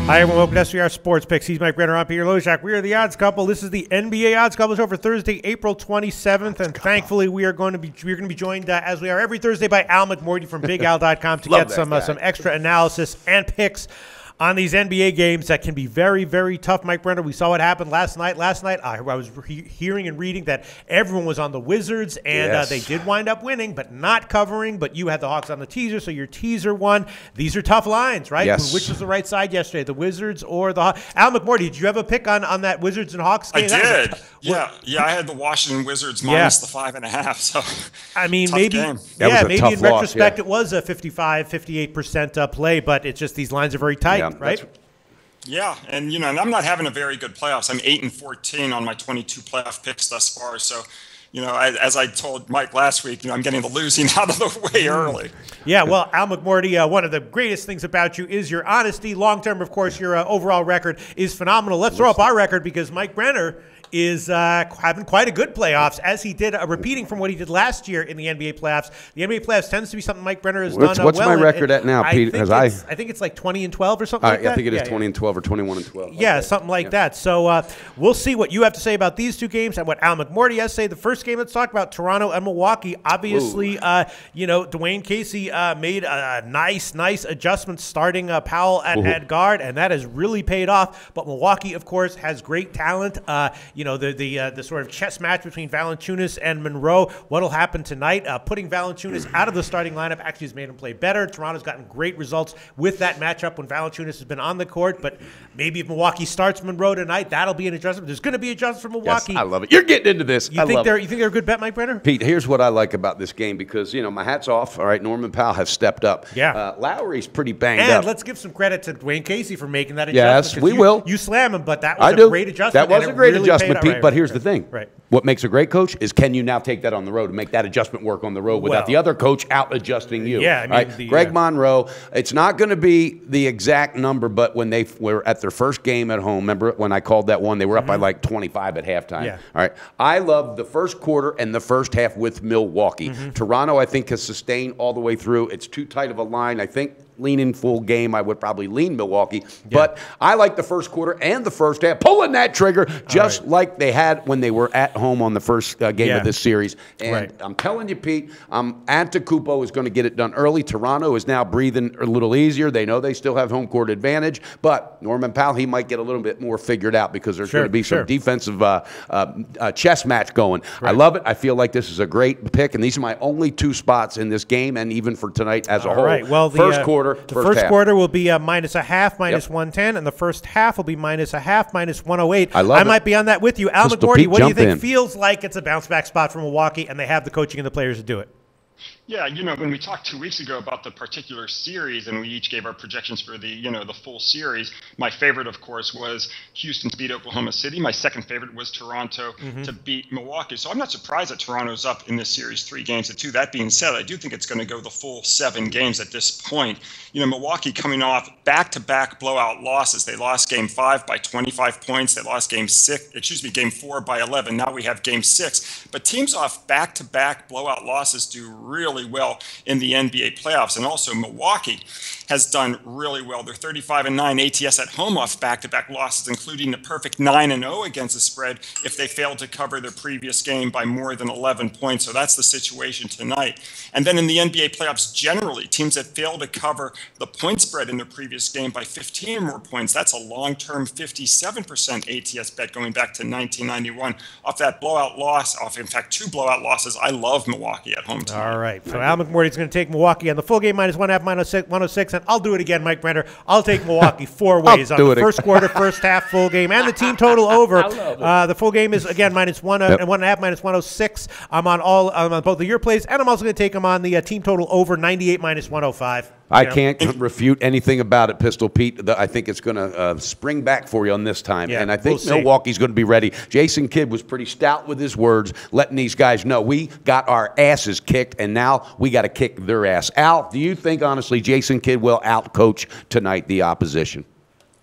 Hi, everyone. Welcome to SVR Sports Picks. He's Mike Brenner. I'm Peter Loshak. We are the Odds Couple. This is the NBA Odds Couple show for Thursday, April 27th, and thankfully we're going to be joined as we are every Thursday by Al McMordie from bigAl.com to get some extra analysis and picks on these NBA games that can be very, very tough. Mike Brenner, we saw what happened last night. Last night, I was hearing and reading that everyone was on the Wizards, and they did wind up winning, but not covering. But you had the Hawks on the teaser, so your teaser won. These are tough lines, right? Yes. Which was the right side yesterday, the Wizards or the Hawks? Al McMordie, did you have a pick on that Wizards and Hawks game? I did. Yeah, I had the Washington Wizards minus the 5.5. So I mean, maybe in retrospect, it was a 58% play, but it's just these lines are very tight. Right? Yeah, and and I'm not having a very good playoffs. I'm 8-14 on my 22 playoff picks thus far. So, as I told Mike last week, I'm getting the losing out of the way early. Yeah, well, Al McMordie, one of the greatest things about you is your honesty. Long term, of course, your overall record is phenomenal. Let's throw up our record because Mike Brenner is having quite a good playoffs, as he did, repeating from what he did last year in the NBA playoffs. The NBA playoffs tends to be something Mike Brenner has done well. What's my record at now, Pete? I think it's like 20-12 or something like that. I think it is 20-12 or 21-12. Yeah, something like that. So we'll see what you have to say about these two games and what Al McMordie has to say. The first game, let's talk about Toronto and Milwaukee. Obviously, Dwayne Casey made a nice adjustment starting Powell at guard, and that has really paid off. But Milwaukee, of course, has great talent. The sort of chess match between Valanciunas and Monroe. What'll happen tonight? Putting Valanciunas out of the starting lineup actually has made him play better. Toronto's gotten great results with that matchup when Valanciunas has been on the court. But maybe if Milwaukee starts Monroe tonight, that'll be an adjustment. There's going to be adjustments for Milwaukee. Yes, I love it. You're getting into this. You think they're a good bet, Mike Brenner? Pete, here's what I like about this game because my hat's off. All right, Norman Powell has stepped up. Yeah, Lowry's pretty banged up. And let's give some credit to Dwayne Casey for making that adjustment. Yes, we will. You slam him, but that was a great adjustment. That was a great adjustment, Pete. But here's the thing. Right. What makes a great coach is can you now take that on the road and make that adjustment work on the road without the other coach out adjusting you? Yeah, I mean, Greg Monroe, it's not going to be the exact number, but when they were at their first game at home, remember when I called that one, they were up by like 25 at halftime. Yeah. All right. I love the first quarter and the first half with Milwaukee. Toronto, I think, has sustained all the way through. It's too tight of a line. I think leaning full game, I would probably lean Milwaukee. But I like the first quarter and the first half, pulling that trigger just like they had when they were at home on the first game of this series. And I'm telling you, Pete, Antetokounmpo is going to get it done early. Toronto is now breathing a little easier. They know they still have home court advantage. But Norman Powell, he might get a little bit more figured out because there's going to be some defensive chess match going. I love it. I feel like this is a great pick. And these are my only two spots in this game and even for tonight as a whole. Well, first quarter. The first quarter will be -0.5, -110, and the first half will be -0.5, -108. I might be on that with you. Al McMordie, what do you think? Feels like it's a bounce-back spot for Milwaukee, and they have the coaching and the players to do it. Yeah, when we talked 2 weeks ago about the particular series and we each gave our projections for the, the full series, my favorite, of course, was Houston to beat Oklahoma City. My second favorite was Toronto to beat Milwaukee. So I'm not surprised that Toronto's up in this series 3-2. That being said, I do think it's going to go the full 7 games at this point. Milwaukee coming off back-to-back blowout losses. They lost Game 5 by 25 points. They lost Game 4 by 11. Now we have Game 6. But teams off back-to-back blowout losses do really well in the NBA playoffs. And also Milwaukee has done really well. They're 35-9 ATS at home off back-to-back losses, including the perfect 9-0 against the spread if they failed to cover their previous game by more than 11 points. So that's the situation tonight. And then in the NBA playoffs generally, teams that fail to cover the point spread in their previous game by 15 or more points, that's a long-term 57% ATS bet going back to 1991. Off that blowout loss, in fact, 2 blowout losses, I love Milwaukee at home tonight. All right. So Al McMordie is going to take Milwaukee on the full game -1.5, -106, and I'll do it again, Mike Brenner. I'll take Milwaukee 4 ways on the first quarter, first half, full game, and the team total over. The full game is, again, -1.5, -106. I'm on both of your plays, and I'm also going to take them on the team total over 98 -105. I can't refute anything about it, Pistol Pete. I think it's going to spring back for you on this time. And I think Milwaukee's going to be ready. Jason Kidd was pretty stout with his words, letting these guys know we got our asses kicked, and now we got to kick their ass. Al, do you think, honestly, Jason Kidd will out-coach tonight the opposition?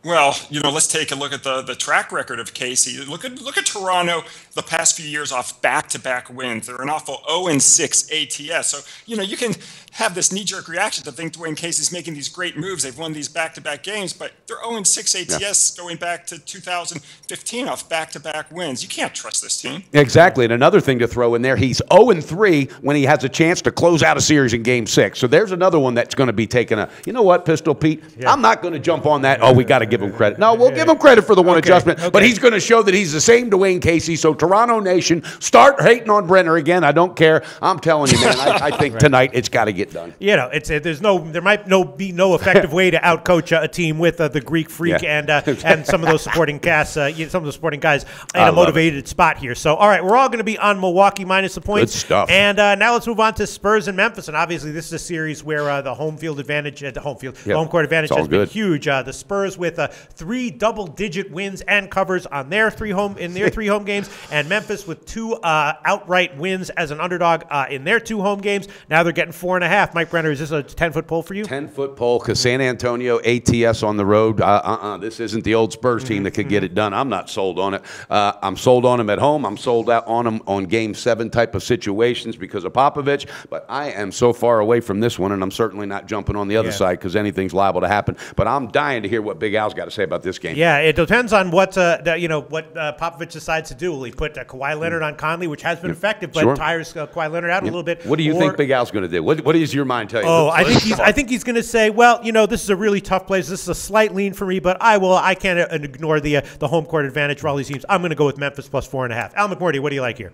Well, let's take a look at the track record of Casey. Look at Toronto the past few years off back-to-back wins. They're an awful 0-6 ATS. So, you can have this knee-jerk reaction to think Dwayne Casey's making these great moves. They've won these back-to-back games, but they're 0-6 ATS going back to 2015 off back-to-back wins. You can't trust this team. Exactly. And another thing to throw in there, he's 0-3 when he has a chance to close out a series in Game 6. So there's another one that's going to be taken a, you know what, Pistol Pete? Yeah. I'm not going to jump on that. Oh, we got to give him credit. No, we'll give him credit for the one adjustment, but he's going to show that he's the same Dwayne Casey. So Toronto Nation, start hating on Brenner again. I don't care. I'm telling you, man, I think tonight it's got to get done. There might be no effective way to outcoach a team with the Greek Freak and some of those supporting casts, some of the supporting guys in a motivated spot here. So, all right, we're all going to be on Milwaukee minus the points. Good stuff. And now let's move on to Spurs and Memphis. And obviously, this is a series where the home court advantage has been huge. The Spurs with 3 double-digit wins and covers on their three home games, and Memphis with 2 outright wins as an underdog in their 2 home games. Now they're getting 4.5. Mike Brenner, is this a 10-foot pole for you? 10-foot pole, because San Antonio ATS on the road. This isn't the old Spurs team that could get it done. I'm not sold on it. I'm sold on them at home. I'm sold out on them on Game 7 type of situations because of Popovich. But I am so far away from this one, and I'm certainly not jumping on the other side because anything's liable to happen. But I'm dying to hear what Big Al's got to say about this game. Yeah, it depends on what Popovich decides to do. Will he put Kawhi Leonard on Conley, which has been effective, but tires Kawhi Leonard out a little bit? What do you think Big Al's going to do? What does your mind tell you? Oh, I think he's going to say, well, this is a really tough place. This is a slight lean for me, but I can't ignore the home court advantage for all these teams. I'm going to go with Memphis plus 4.5. Al McMordie, what do you like here?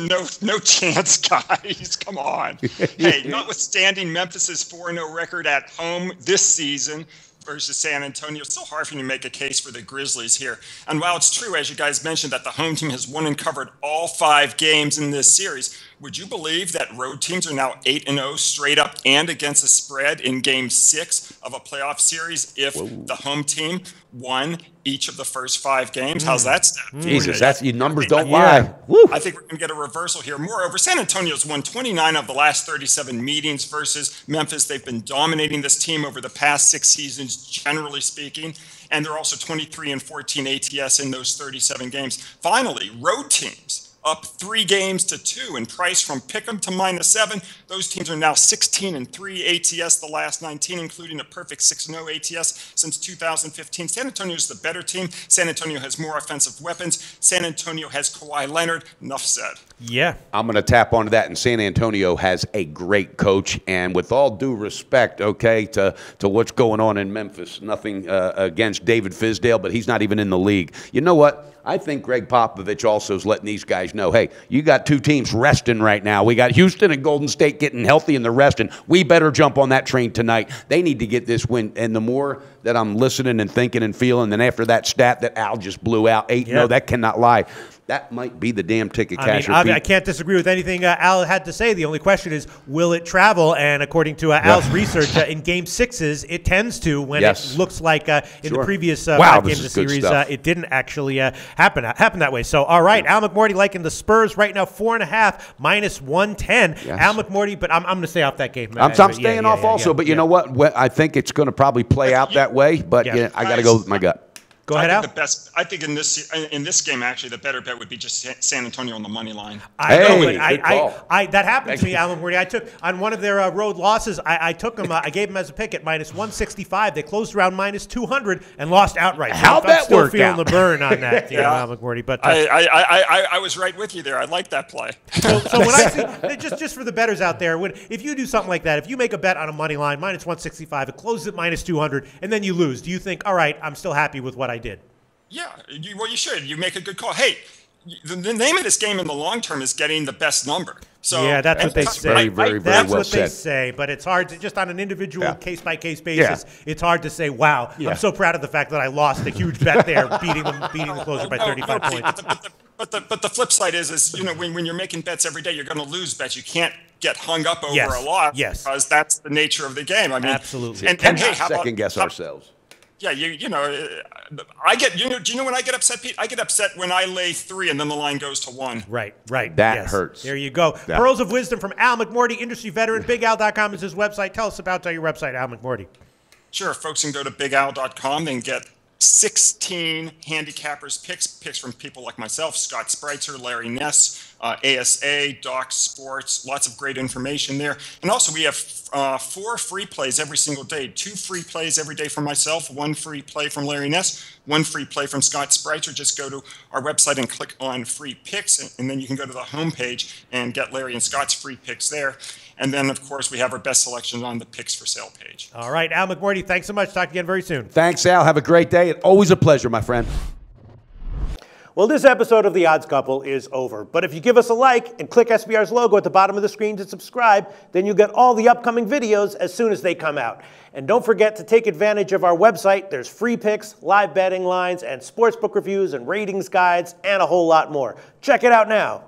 No chance, guys. Come on. Hey, notwithstanding Memphis's 4-0 record at home this season versus San Antonio, it's so hard for you to make a case for the Grizzlies here. And while it's true, as you guys mentioned, that the home team has won and covered all 5 games in this series, would you believe that road teams are now 8-0 straight up and against the spread in Game 6 of a playoff series if the home team won each of the first 5 games? How's that stat? Jesus, your numbers don't lie. I think we're going to get a reversal here. Moreover, San Antonio's won 29 of the last 37 meetings versus Memphis. They've been dominating this team over the past 6 seasons, generally speaking, and they're also 23-14 ATS in those 37 games. Finally, road teams up 3 games to 2 in price from Pick'em to -7. Those teams are now 16-3 ATS the last 19, including a perfect 6-0 ATS since 2015. San Antonio is the better team. San Antonio has more offensive weapons. San Antonio has Kawhi Leonard. Enough said. Yeah. I'm going to tap onto that, and San Antonio has a great coach, and with all due respect, to what's going on in Memphis, nothing against David Fizdale, but he's not even in the league. You know what? I think Greg Popovich also is letting these guys know, hey, you got 2 teams resting right now. We got Houston and Golden State getting healthy and they're resting. We better jump on that train tonight. They need to get this win. And the more that I'm listening and thinking and feeling, then after that stat that Al just blew out, 8-0, that cannot lie. That might be the damn ticket casher. I can't disagree with anything Al had to say. The only question is, will it travel? And according to Al's research, in Game 6s, it tends to. When it looks like in the previous 5 games of the series, it didn't actually happen that way. So, all right, Al McMordie liking the Spurs right now, 4.5 -110. Yes. Al McMordie, but I'm going to stay off that game. I'm staying off also, but you know what? I think it's going to probably play out that way, but I got to go with my gut. Go ahead, Al. I think in this game, actually, the better bet would be just San Antonio on the money line. That happened to me, Al McMordie. I took on one of their road losses. I took them. I gave them as a pick at -165. They closed around -200 and lost outright. How'd that work out? Still feeling the burn on that, Al McMordie. But I was right with you there. I like that play. So when I see just for the bettors out there, if you do something like that, if you make a bet on a money line -165, it closes at -200, and then you lose, do you think, all right, I'm still happy with what I did? Yeah, you should. You make a good call. Hey, the name of this game in the long term is getting the best number. So yeah, that's what they say. Very, very, very that's well what said. they say, but it's hard to just on an individual case-by-case basis. It's hard to say, wow, I'm so proud of the fact that I lost a huge bet there, beating the closer by 35 points. But the flip side is when you're making bets every day, you're going to lose bets. You can't get hung up over a loss because that's the nature of the game. I mean, absolutely. And hey, second guess ourselves. Yeah, I get. Do you know when I get upset, Pete? I get upset when I lay 3 and then the line goes to 1. Right. That hurts. There you go. Yeah. Pearls of wisdom from Al McMordie, industry veteran. BigAl.com is his website. Tell us about your website, Al McMordie. Sure, folks can go to bigAl.com and get 16 handicappers picks from people like myself, Scott Spreitzer, Larry Ness, ASA, Doc Sports, lots of great information there. And also we have 4 free plays every single day, 2 free plays every day from myself, 1 free play from Larry Ness, 1 free play from Scott Spreitzer. Just go to our website and click on free picks, and then you can go to the homepage and get Larry and Scott's free picks there. And then, of course, we have our best selections on the picks for sale page. All right, Al McMordie, thanks so much. Talk again very soon. Thanks, Al. Have a great day. It's always a pleasure, my friend. Well, this episode of The Odds Couple is over. But if you give us a like and click SBR's logo at the bottom of the screen to subscribe, then you'll get all the upcoming videos as soon as they come out. And don't forget to take advantage of our website. There's free picks, live betting lines, and sportsbook reviews and ratings guides, and a whole lot more. Check it out now.